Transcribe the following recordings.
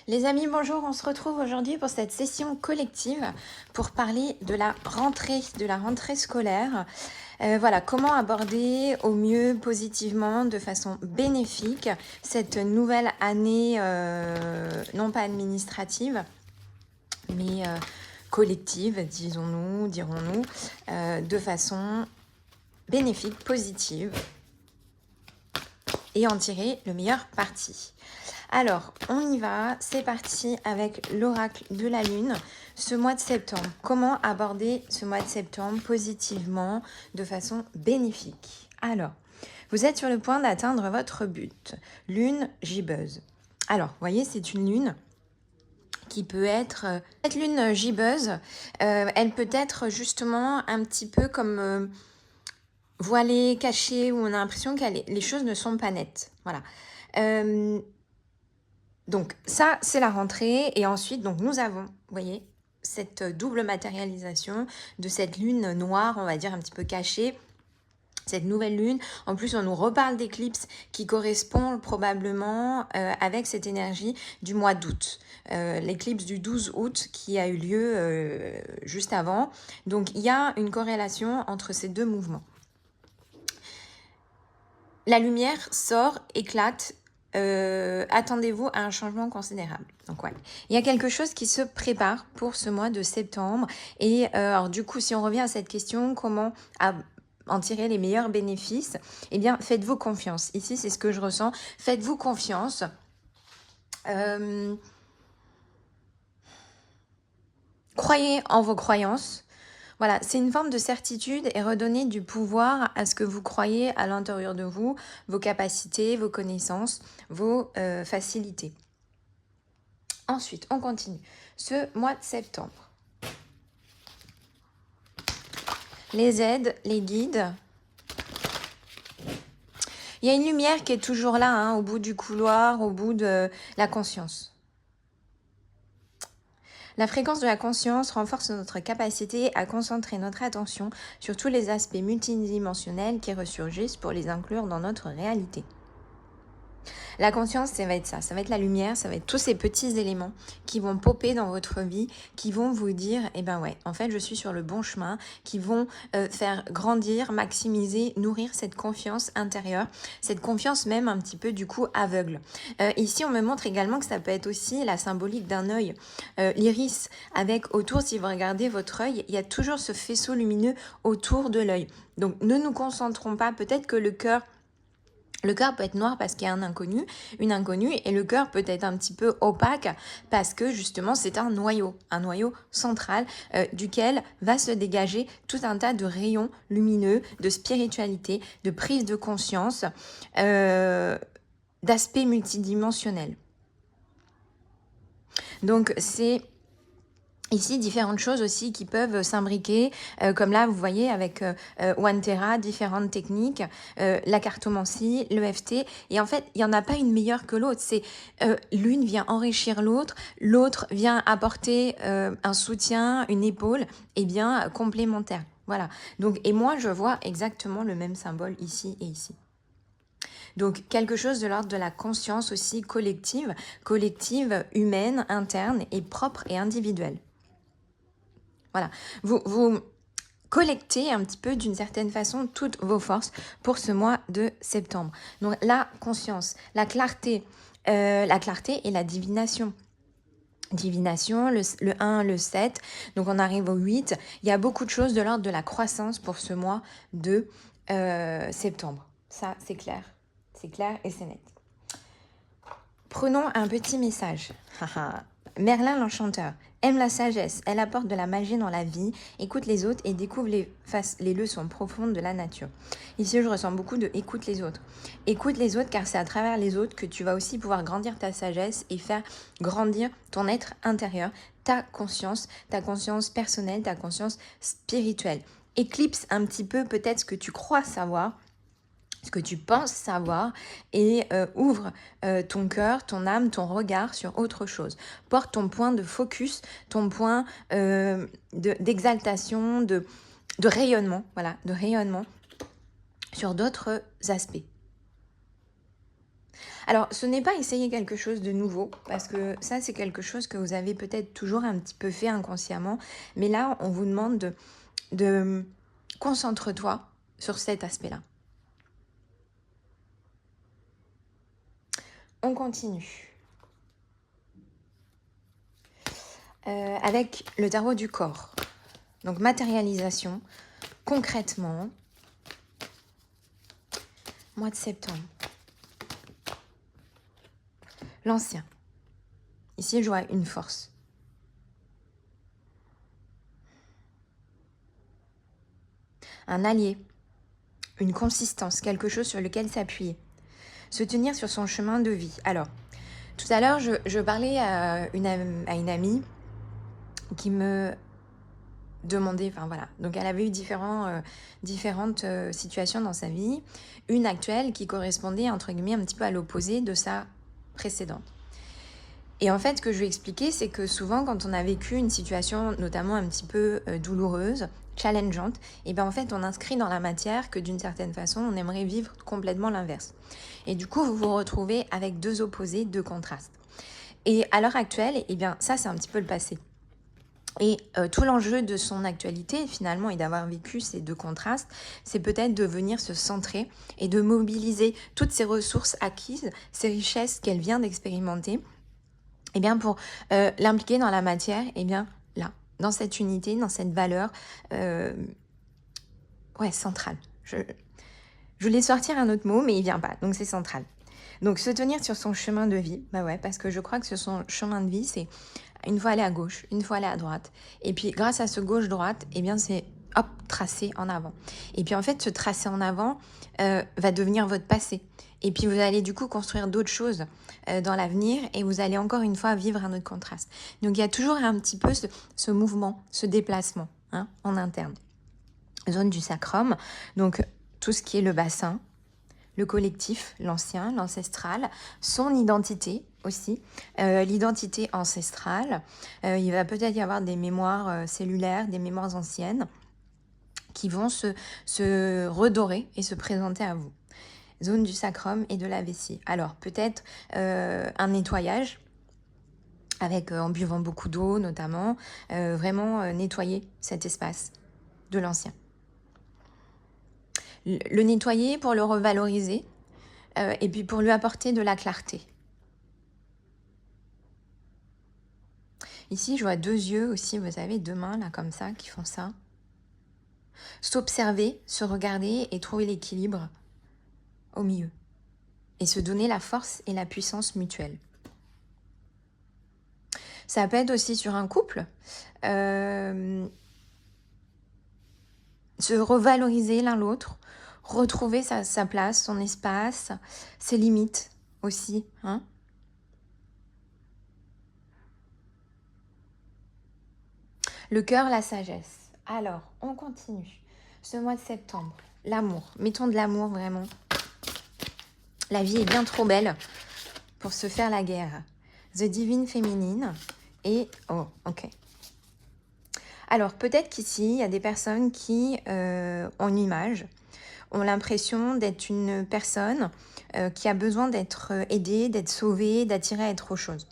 Les amis, bonjour, on se retrouve aujourd'hui pour cette session collective pour parler de la rentrée scolaire. Voilà, comment aborder au mieux positivement, de façon bénéfique, cette nouvelle année, non pas administrative, mais collective, disons-nous, dirons-nous, de façon bénéfique, positive, et en tirer le meilleur parti. Alors, on y va, c'est parti avec l'oracle de la Lune, ce mois de septembre. Comment aborder ce mois de septembre positivement, de façon bénéfique? Alors, vous êtes sur le point d'atteindre votre but. Lune gibbeuse. Alors, vous voyez, c'est une lune qui peut être... cette lune gibbeuse, elle peut être justement un petit peu comme... voilée, cachée, où on a l'impression que les choses ne sont pas nettes. Voilà. Donc ça, c'est la rentrée. Et ensuite, donc, nous avons, vous voyez, cette double matérialisation de cette lune noire, on va dire un petit peu cachée, cette nouvelle lune. En plus, on nous reparle d'éclipse qui correspond probablement avec cette énergie du mois d'août. L'éclipse du 12 août qui a eu lieu juste avant. Donc, il y a une corrélation entre ces deux mouvements. La lumière sort, éclate. Attendez-vous à un changement considérable. Donc ouais, il y a quelque chose qui se prépare pour ce mois de septembre. Et alors du coup, si on revient à cette question, comment en tirer les meilleurs bénéfices? Eh bien, faites-vous confiance. Ici, c'est ce que je ressens. Faites-vous confiance. Croyez en vos croyances. Voilà, c'est une forme de certitude et redonner du pouvoir à ce que vous croyez à l'intérieur de vous, vos capacités, vos connaissances, vos facilités. Ensuite, on continue. Ce mois de septembre. Les aides, les guides. Il y a une lumière qui est toujours là, hein, au bout du couloir, au bout de la conscience. La fréquence de la conscience renforce notre capacité à concentrer notre attention sur tous les aspects multidimensionnels qui ressurgissent pour les inclure dans notre réalité. La conscience, ça va être ça. Ça va être la lumière, ça va être tous ces petits éléments qui vont popper dans votre vie, qui vont vous dire, eh ben ouais, en fait, je suis sur le bon chemin, qui vont faire grandir, maximiser, nourrir cette confiance intérieure, cette confiance même un petit peu du coup aveugle. Ici, on me montre également que ça peut être aussi la symbolique d'un œil, l'iris, avec autour, si vous regardez votre œil, il y a toujours ce faisceau lumineux autour de l'œil. Donc, ne nous concentrons pas, peut-être que le cœur peut être noir parce qu'il y a un inconnu, une inconnue, et le cœur peut être un petit peu opaque parce que justement c'est un noyau central duquel va se dégager tout un tas de rayons lumineux, de spiritualité, de prise de conscience, d'aspects multidimensionnels. Donc c'est ici, différentes choses aussi qui peuvent s'imbriquer, comme là, vous voyez, avec One Terra, différentes techniques, la cartomancie, l'EFT. Et en fait, il n'y en a pas une meilleure que l'autre. C'est l'une vient enrichir l'autre, l'autre vient apporter un soutien, une épaule, et bien complémentaire. Voilà. Donc, et moi, je vois exactement le même symbole ici et ici. Donc, quelque chose de l'ordre de la conscience aussi collective, humaine, interne et propre et individuelle. Voilà, vous collectez un petit peu d'une certaine façon toutes vos forces pour ce mois de septembre. Donc la conscience, la clarté et la divination. Divination, le 1, le 7, donc on arrive au 8. Il y a beaucoup de choses de l'ordre de la croissance pour ce mois de septembre. Ça, c'est clair et c'est net. Prenons un petit message. Merlin l'enchanteur aime la sagesse, elle apporte de la magie dans la vie, écoute les autres et découvre les leçons profondes de la nature. Ici, je ressens beaucoup de écoute les autres. Écoute les autres car c'est à travers les autres que tu vas aussi pouvoir grandir ta sagesse et faire grandir ton être intérieur, ta conscience personnelle, ta conscience spirituelle. Éclipse un petit peu peut-être ce que tu crois savoir, ce que tu penses savoir et ouvre ton cœur, ton âme, ton regard sur autre chose. Porte ton point de focus, ton point d'exaltation, de rayonnement, voilà, de rayonnement sur d'autres aspects. Alors, ce n'est pas essayer quelque chose de nouveau, parce que ça, c'est quelque chose que vous avez peut-être toujours un petit peu fait inconsciemment, mais là, on vous demande de concentre-toi sur cet aspect-là. On continue. Avec le tarot du corps. Donc, matérialisation, concrètement, mois de septembre. L'ancien. Ici, je vois une force. Un allié. Une consistance, quelque chose sur lequel s'appuyer. Se tenir sur son chemin de vie. Alors, tout à l'heure, je parlais à une amie qui me demandait, enfin voilà, donc elle avait eu différentes situations dans sa vie, une actuelle qui correspondait entre guillemets un petit peu à l'opposé de sa précédente. Et en fait, ce que je lui expliquais, c'est que souvent, quand on a vécu une situation notamment un petit peu douloureuse, challengeante, et bien en fait, on inscrit dans la matière que d'une certaine façon, on aimerait vivre complètement l'inverse. Et du coup, vous vous retrouvez avec deux opposés, deux contrastes. Et à l'heure actuelle, et bien ça, c'est un petit peu le passé. Et tout l'enjeu de son actualité, finalement, et d'avoir vécu ces deux contrastes, c'est peut-être de venir se centrer et de mobiliser toutes ces ressources acquises, ces richesses qu'elle vient d'expérimenter, et bien pour l'impliquer dans la matière, et bien là, dans cette unité, dans cette valeur centrale. Je voulais sortir un autre mot, mais il vient pas, donc c'est central. Donc se tenir sur son chemin de vie, bah ouais, parce que je crois que sur son chemin de vie, c'est une fois aller à gauche, une fois aller à droite. Et puis grâce à ce gauche-droite, eh bien c'est hop, tracé en avant. Et puis en fait, ce tracé en avant va devenir votre passé. Et puis vous allez du coup construire d'autres choses dans l'avenir et vous allez encore une fois vivre un autre contraste. Donc il y a toujours un petit peu ce mouvement, ce déplacement en interne. Zone du sacrum, donc tout ce qui est le bassin, le collectif, l'ancien, l'ancestral, son identité aussi, l'identité ancestrale. Il va peut-être y avoir des mémoires cellulaires, des mémoires anciennes qui vont se redorer et se présenter à vous. Zone du sacrum et de la vessie. Alors peut-être un nettoyage, avec en buvant beaucoup d'eau notamment, vraiment nettoyer cet espace de l'ancien. Le nettoyer pour le revaloriser et puis pour lui apporter de la clarté. Ici, je vois deux yeux aussi, vous savez, deux mains là comme ça qui font ça. S'observer, se regarder et trouver l'équilibre au milieu. Et se donner la force et la puissance mutuelle. Ça peut être aussi sur un couple. Se revaloriser l'un l'autre. Retrouver sa place, son espace, ses limites aussi. Le cœur, la sagesse. Alors, on continue. Ce mois de septembre, l'amour. Mettons de l'amour vraiment. La vie est bien trop belle pour se faire la guerre. The Divine Féminine et... Oh, ok. Alors, peut-être qu'ici, il y a des personnes qui ont une image, ont l'impression d'être une personne qui a besoin d'être aidée, d'être sauvée, d'attirer à autre chose.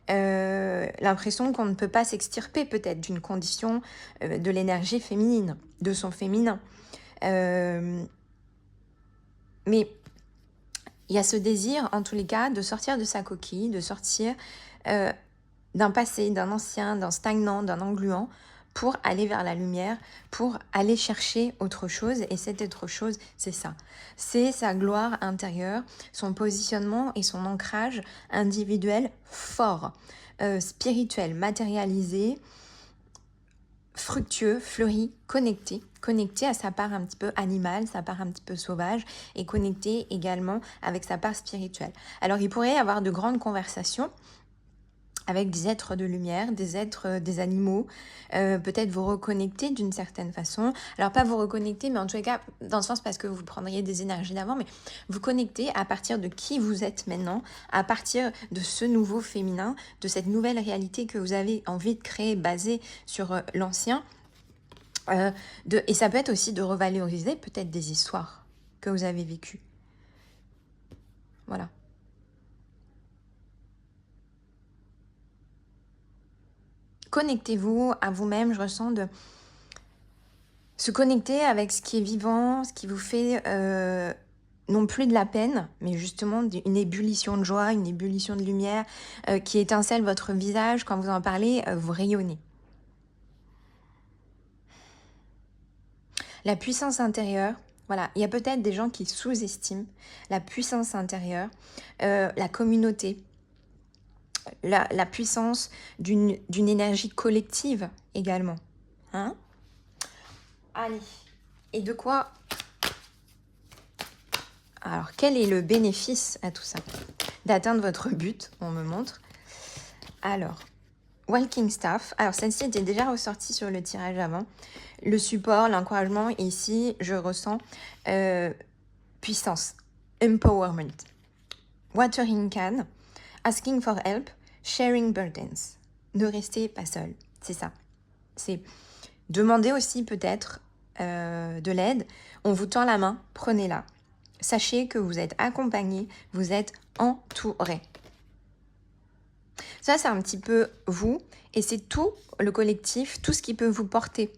L'impression qu'on ne peut pas s'extirper peut-être d'une condition de l'énergie féminine, de son féminin. Mais il y a ce désir, en tous les cas, de sortir de sa coquille, de sortir d'un passé, d'un ancien, d'un stagnant, d'un engluant, pour aller vers la lumière, pour aller chercher autre chose. Et cette autre chose, c'est ça. C'est sa gloire intérieure, son positionnement et son ancrage individuel fort, spirituel, matérialisé, fructueux, fleuri, connecté à sa part un petit peu animale, sa part un petit peu sauvage et connecté également avec sa part spirituelle. Alors il pourrait y avoir de grandes conversations avec des êtres de lumière, des êtres, des animaux, peut-être vous reconnecter d'une certaine façon. Alors pas vous reconnecter, mais en tous les cas, dans le sens parce que vous prendriez des énergies d'avant, mais vous connecter à partir de qui vous êtes maintenant, à partir de ce nouveau féminin, de cette nouvelle réalité que vous avez envie de créer basée sur l'ancien. Et ça peut être aussi de revaloriser peut-être des histoires que vous avez vécues. Voilà. Connectez-vous à vous-même, je ressens de se connecter avec ce qui est vivant, ce qui vous fait non plus de la peine, mais justement une ébullition de joie, une ébullition de lumière qui étincelle votre visage. Quand vous en parlez, vous rayonnez. La puissance intérieure, voilà, il y a peut-être des gens qui sous-estiment la puissance intérieure, la communauté, la puissance d'une énergie collective également. Hein? Allez, et de quoi... Alors, quel est le bénéfice à tout ça? D'atteindre votre but, on me montre. Alors, Walking Staff. Alors, celle-ci était déjà ressortie sur le tirage avant. Le support, l'encouragement, ici, je ressens puissance, empowerment. Watering can, asking for help, sharing burdens. Ne restez pas seul, c'est ça. C'est demander aussi peut-être de l'aide. On vous tend la main, prenez-la. Sachez que vous êtes accompagné, vous êtes entouré. Ça, c'est un petit peu vous, et c'est tout le collectif, tout ce qui peut vous porter.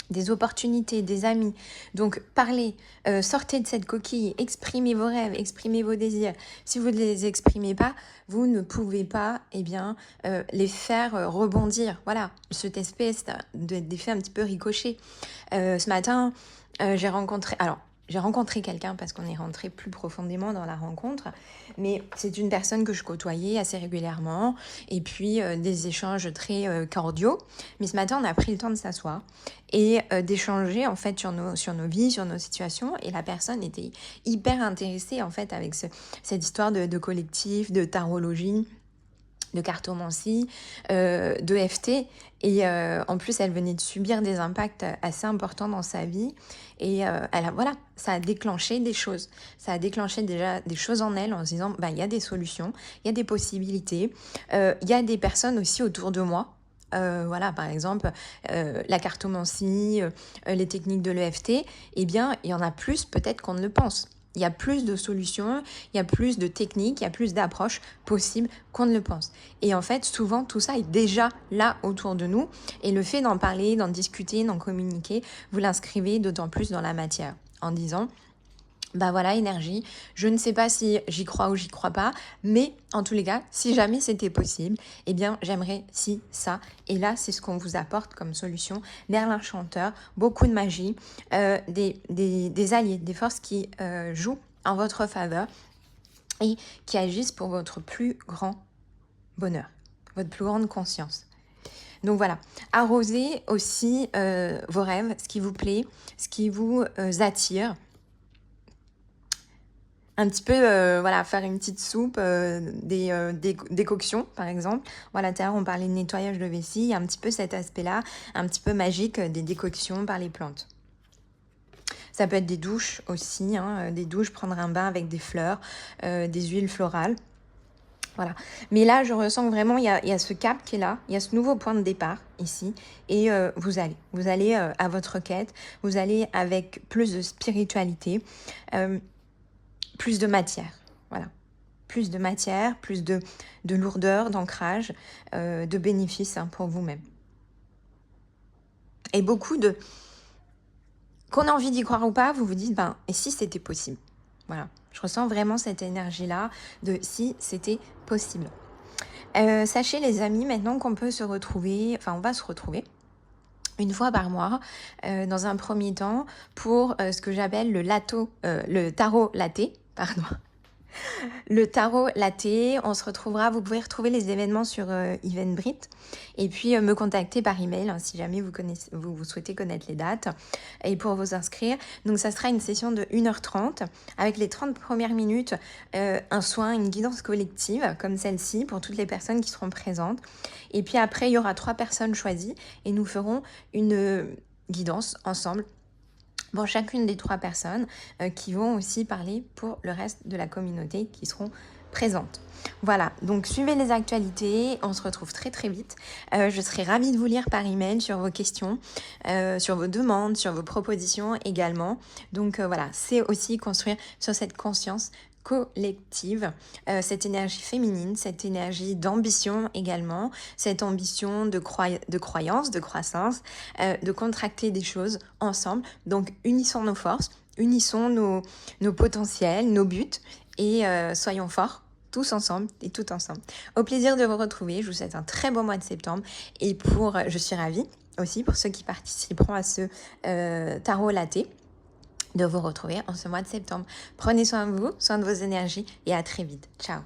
Des opportunités, des amis. Donc, parlez, sortez de cette coquille, exprimez vos rêves, exprimez vos désirs. Si vous ne les exprimez pas, vous ne pouvez pas les faire rebondir. Voilà, cette espèce d'effet un petit peu ricochet. Ce matin, j'ai rencontré quelqu'un parce qu'on est rentré plus profondément dans la rencontre, mais c'est une personne que je côtoyais assez régulièrement et puis des échanges très cordiaux. Mais ce matin, on a pris le temps de s'asseoir et d'échanger en fait sur nos vies, sur nos situations, et la personne était hyper intéressée en fait avec cette histoire de collectif, de tarologie, de cartomancie, de FT, et en plus elle venait de subir des impacts assez importants dans sa vie, et voilà, ça a déclenché des choses, ça a déclenché déjà des choses en elle en se disant il y a des solutions, il y a des possibilités, il y a des personnes aussi autour de moi. Voilà, par exemple, la cartomancie, les techniques de l'EFT, eh bien, il y en a plus peut-être qu'on ne le pense. Il y a plus de solutions, il y a plus de techniques, il y a plus d'approches possibles qu'on ne le pense. Et en fait, souvent, tout ça est déjà là autour de nous. Et le fait d'en parler, d'en discuter, d'en communiquer, vous l'inscrivez d'autant plus dans la matière en disant... voilà, énergie, je ne sais pas si j'y crois ou j'y crois pas, mais en tous les cas, si jamais c'était possible, eh bien, j'aimerais si, ça. Et là, c'est ce qu'on vous apporte comme solution. Merlin chanteur, beaucoup de magie, des alliés, des forces qui jouent en votre faveur et qui agissent pour votre plus grand bonheur, votre plus grande conscience. Donc voilà, arrosez aussi vos rêves, ce qui vous plaît, ce qui vous attire. Un petit peu, faire une petite soupe, des décoctions, par exemple. Voilà, tout à l'heure, on parlait de nettoyage de vessie. Il y a un petit peu cet aspect-là, un petit peu magique des décoctions par les plantes. Ça peut être des douches aussi, des douches, prendre un bain avec des fleurs, des huiles florales. Voilà. Mais là, je ressens que vraiment, il y a ce cap qui est là, il y a ce nouveau point de départ ici, et vous allez à votre quête, vous allez avec plus de spiritualité, plus de matière, voilà. Plus de matière, plus de lourdeur, d'ancrage, de bénéfices pour vous-même. Et beaucoup de... Qu'on a envie d'y croire ou pas, vous vous dites, et si c'était possible? Voilà, je ressens vraiment cette énergie-là de si c'était possible. Sachez les amis, maintenant qu'on peut se retrouver, on va se retrouver une fois par mois, dans un premier temps, pour ce que j'appelle le tarot latte, pardon. Le tarot latte, on se retrouvera, vous pouvez retrouver les événements sur Eventbrite et puis me contacter par email si jamais vous souhaitez connaître les dates et pour vous inscrire. Donc ça sera une session de 1h30 avec les 30 premières minutes, un soin, une guidance collective comme celle-ci pour toutes les personnes qui seront présentes. Et puis après, il y aura 3 personnes choisies et nous ferons une guidance ensemble pour chacune des 3 personnes qui vont aussi parler pour le reste de la communauté qui seront présentes. Voilà, donc suivez les actualités, on se retrouve très très vite. Je serai ravie de vous lire par email sur vos questions, sur vos demandes, sur vos propositions également. Donc voilà, c'est aussi construire sur cette conscience collective, cette énergie féminine, cette énergie d'ambition également, cette ambition de croyance, de croissance, de contracter des choses ensemble. Donc unissons nos forces, unissons nos potentiels, nos buts et soyons forts tous ensemble et tout ensemble. Au plaisir de vous retrouver, je vous souhaite un très beau mois de septembre et je suis ravie aussi pour ceux qui participeront à ce tarot latte de vous retrouver en ce mois de septembre. Prenez soin de vous, soin de vos énergies et à très vite. Ciao.